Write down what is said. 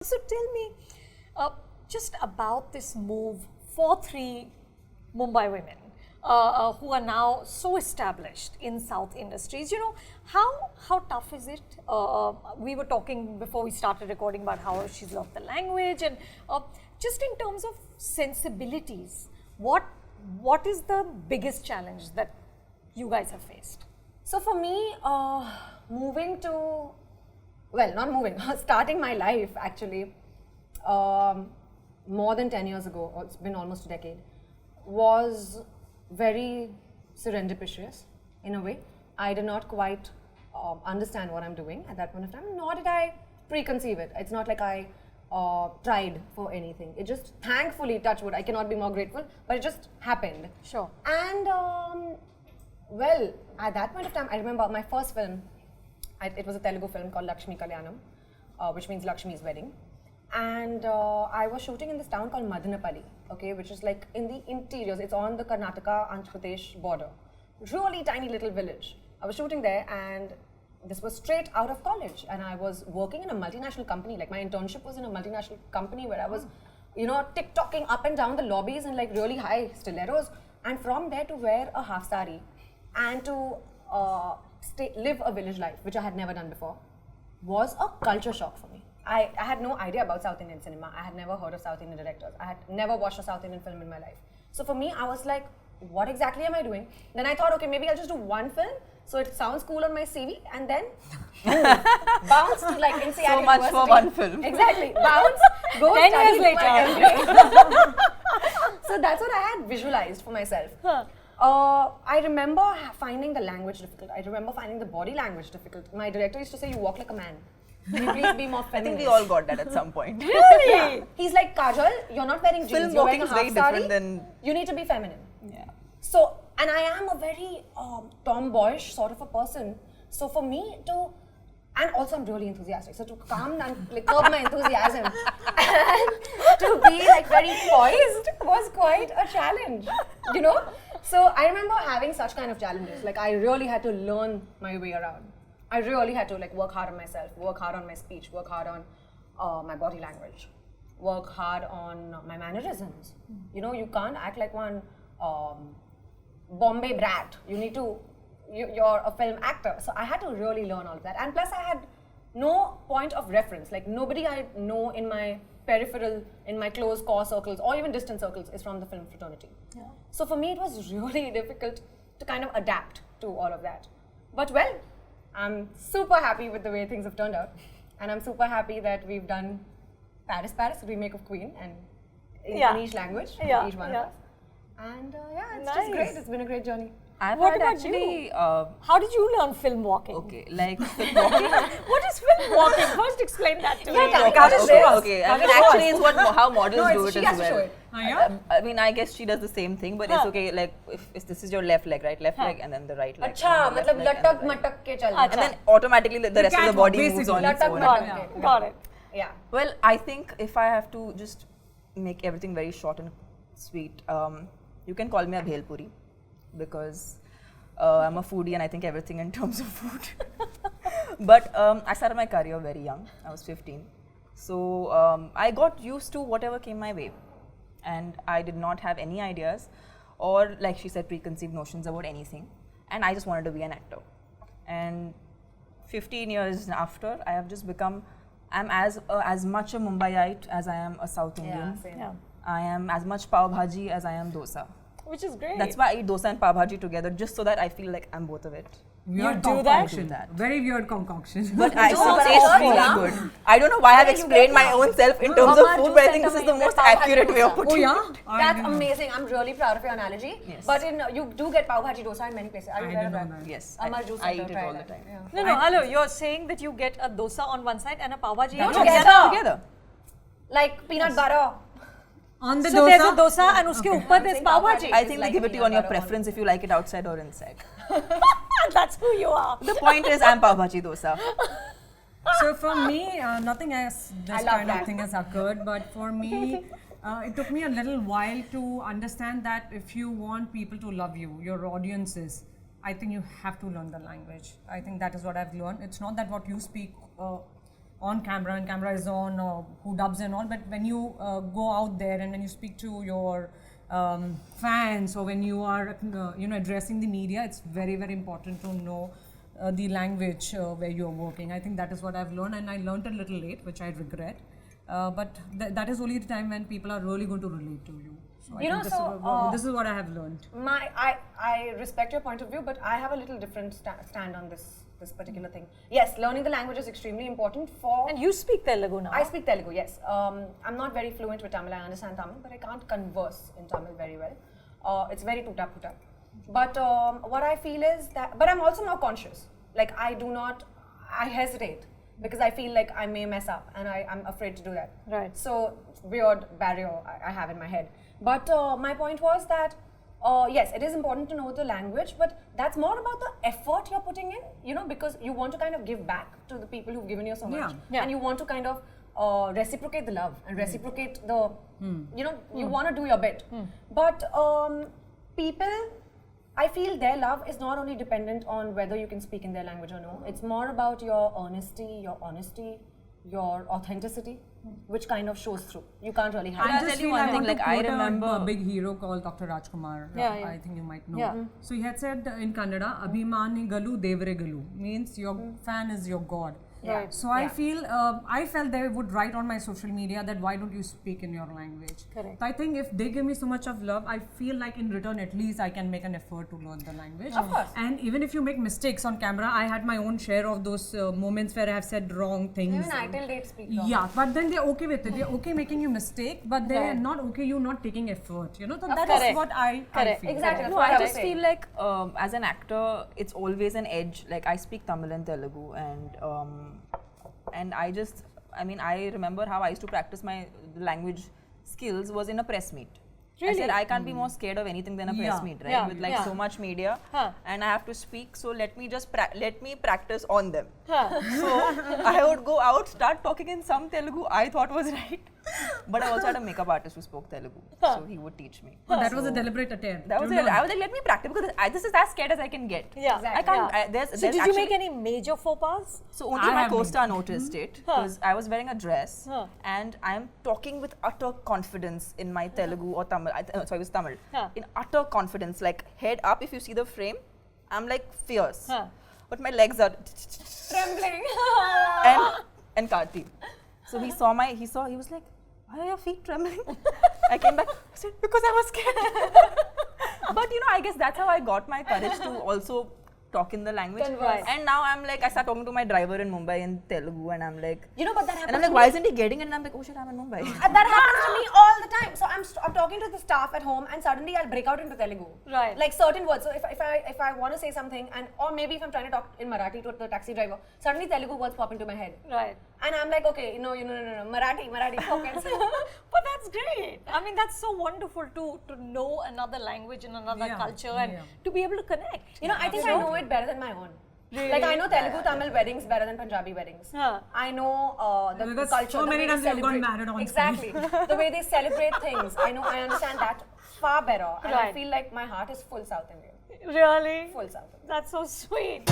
So tell me just about this move for three Mumbai women who are now so established in South industries. You know, how tough is it? We were talking before we started recording about how she's loved the language and just in terms of sensibilities, what is the biggest challenge that you guys have faced? So for me, starting my life actually more than 10 years ago, or it's been almost a decade, was very serendipitous in a way. I did not quite understand what I'm doing at that point of time, nor did I preconceive it. It's not like I tried for anything. It just, thankfully, touch wood, I cannot be more grateful, but it just happened. Sure. And well, at that point of time, I remember my first film, it was a Telugu film called Lakshmi Kalyanam, which means Lakshmi's wedding. And I was shooting in this town called Madanapalli, okay, which is like in the interiors. It's on the Karnataka Andhra Pradesh border. Really tiny little village. I was shooting there, and this was straight out of college. And I was working in a multinational company. Like my internship was in a multinational company where I was, you know, tick-tocking up and down the lobbies in like really high stilettos. And from there to wear a half sari and to live a village life, which I had never done before, was a culture shock for me. I had no idea about South Indian cinema. I had never heard of South Indian directors. I had never watched a South Indian film in my life. So for me, I was like, what exactly am I doing? Then I thought, okay, maybe I'll just do one film, so it sounds cool on my CV, and then bounce to like NCR So much University. for one film. Exactly. Bounce, go 10 study years later. my MBA. So that's what I had visualized for myself. I remember finding the language difficult. I remember finding the body language difficult. My director used to say, you walk like a man. Can you please be more I feminine? think we all got that at some point. Really? Yeah. He's like, Kajal, you're not wearing jeans, Film you're wearing walking a is half very sari. different than... You need to be feminine. Yeah. So, and I am a very tomboyish sort of a person. So for me to, and also I'm really enthusiastic. So to calm down, like curb my enthusiasm and to be like very poised was quite a challenge, you know? So I remember having such kind of challenges. Like I really had to learn my way around. I really had to like work hard on myself, work hard on my speech, work hard on my body language, work hard on my mannerisms. You know, you can't act like one Bombay brat. You need to, you're a film actor. So I had to really learn all of that. And plus I had no point of reference. Like nobody I know in my peripheral, in my close core circles or even distant circles is from the film fraternity. Yeah. So for me it was really difficult to kind of adapt to all of that. But well, I'm super happy with the way things have turned out. And I'm super happy that we've done Paris, remake of Queen, and in each language, each one of us. And yeah, it's just great. It's been a great journey. What about you? How did you learn film walking? Okay, like film walking. What is film walking? First explain that to me. Okay. I mean, actually, it's how models do it she as has to well. show it. I mean, I guess she does the same thing, but it's okay. Like, if this is your left leg, right? Left leg, and then the right leg. Acha, matlab latak matak ke chal. And then automatically the rest of the body moves on its own. Got it. Yeah. Well, I think if I have to just make everything very short and sweet, you can call me a bhel puri because I'm a foodie and I think everything in terms of food. But I started my career very young. I was 15. So I got used to whatever came my way. And I did not have any ideas or, like she said, preconceived notions about anything. And I just wanted to be an actor. And 15 years after, I have just become, I'm as much a Mumbaiite as I am a South Indian. Yeah, same. Yeah. I am as much pav bhaji as I am dosa. Which is great. That's why I eat dosa and pav bhaji together, just so that I feel like I'm both of it. Weird do that? concoction. Very weird concoction. But I No, but taste I really heard, good. I don't know why I've Where you explained get my that? own self in terms of Mama food, but I juice think and this is the tomato most pav bhaji accurate way of dosa. putting Oh yeah? it. That's amazing. I'm really proud of your analogy. Yes. But you do get pav bhaji dosa in many places. Are you aware of didn't know that? that. Yes, Amar juice I eat center, it try all the that. time. Yeah. No, hello. You're saying that you get a dosa on one side and a pav bhaji on together. the Like peanut butter. On the So there's a dosa. dosa and uske upar there's pav bhaji. I think they like give it to you peanut on your butter on preference if you like it outside or inside. That's who you are. The point is, I'm pav bhaji dosa. So for me, nothing as I this love kind that. of thing has occurred. But for me, it took me a little while to understand that if you want people to love you, your audiences, I think you have to learn the language. I think that is what I've learned. It's not that what you speak on camera, and camera is on, or who dubs and all, but when you go out there and when you speak to your fans, or when you are addressing the media, it's very, very important to know the language where you're working. I think that is what I've learned, and I learned a little late, which I regret. But that is only the time when people are really going to relate to you. So I think this is what I have learned. I respect your point of view, but I have a little different stand on this particular thing. Yes, learning the language is extremely important for... And you speak Telugu now? I speak Telugu, yes. I'm not very fluent with Tamil. I understand Tamil, but I can't converse in Tamil very well. It's very tuta-puta. But what I feel is that... But I'm also now conscious. Like, I hesitate because I feel like I may mess up, and I'm afraid to do that. Right. So, weird barrier I have in my head. But my point was that yes, it is important to know the language, but that's more about the effort you're putting in, because you want to kind of give back to the people who've given you so much. Yeah. And you want to kind of reciprocate the love and reciprocate the, you want to do your bit. But people, I feel their love is not only dependent on whether you can speak in their language or no. It's more about your honesty, your authenticity, which kind of shows through. You can't really hide. I'll tell you one thing, like I remember a big hero called Dr. Rajkumar. I think you might know. Yeah. So he had said in Kannada, Abhimani Galu Devare Galu, means your fan is your god. Right. So I felt they would write on my social media that why don't you speak in your language. Correct. So I think if they give me so much of love, I feel like in return at least I can make an effort to learn the language. Of course. And even if you make mistakes on camera, I had my own share of those moments where I have said wrong things. Even I till date speak wrong. Yeah, but then they're okay with it. They're okay making you mistake, but they're not okay you not taking effort. So that is what I feel. Exactly. That's No, what I I'm just saying. feel like as an actor, it's always an edge. Like I speak Tamil and Telugu, and I remember how I used to practice my language skills was in a press meet. Really? I said I can't be more scared of anything than a press meet, right? With like so much media, and I have to speak. So let me just let me practice on them. So I would go out, start talking in some Telugu I thought was right, but I also had a makeup artist who spoke Telugu, so he would teach me. Oh, that was a deliberate attempt. That was it. I was like, let me practice because this is as scared as I can get. Yeah. Exactly. I can't. There's So did you actually, make any major faux pas? So only I my have co-star noticed it because I was wearing a dress Huh. and I am talking with utter confidence in my Telugu or Tamil. Sorry, it was Tamil. Huh. In utter confidence, like head up. If you see the frame, I'm like fierce, Huh. but my legs are Trembling. and Karthi. So he was like, why are your feet trembling? I came back. I said because I was scared. But I guess that's how I got my courage to also talk in the language. Converse. And now I'm like, I start talking to my driver in Mumbai in Telugu, and I'm like, But that happens. and I'm like, why isn't he getting it? And I'm like, oh shit, I'm in Mumbai. That happens to me all the time. So I'm talking to the staff at home, and suddenly I'll break out into Telugu. Right. Like certain words. So if I want to say something, or maybe if I'm trying to talk in Marathi to the taxi driver, suddenly Telugu words pop into my head. Right. And I'm like, okay, no, Marathi, okay. But that's great. I mean, that's so wonderful to know another language and another culture and to be able to connect. I think I know it better than my own. Really? Like I know Telugu Tamil weddings better than Punjabi weddings. Huh. I know the Because culture. so the many way times they they've gone celebrate. married on Exactly. The way they celebrate things. I understand that far better. And I Right. feel like my heart is full South Indian. Really? Full South Indian. That's so sweet.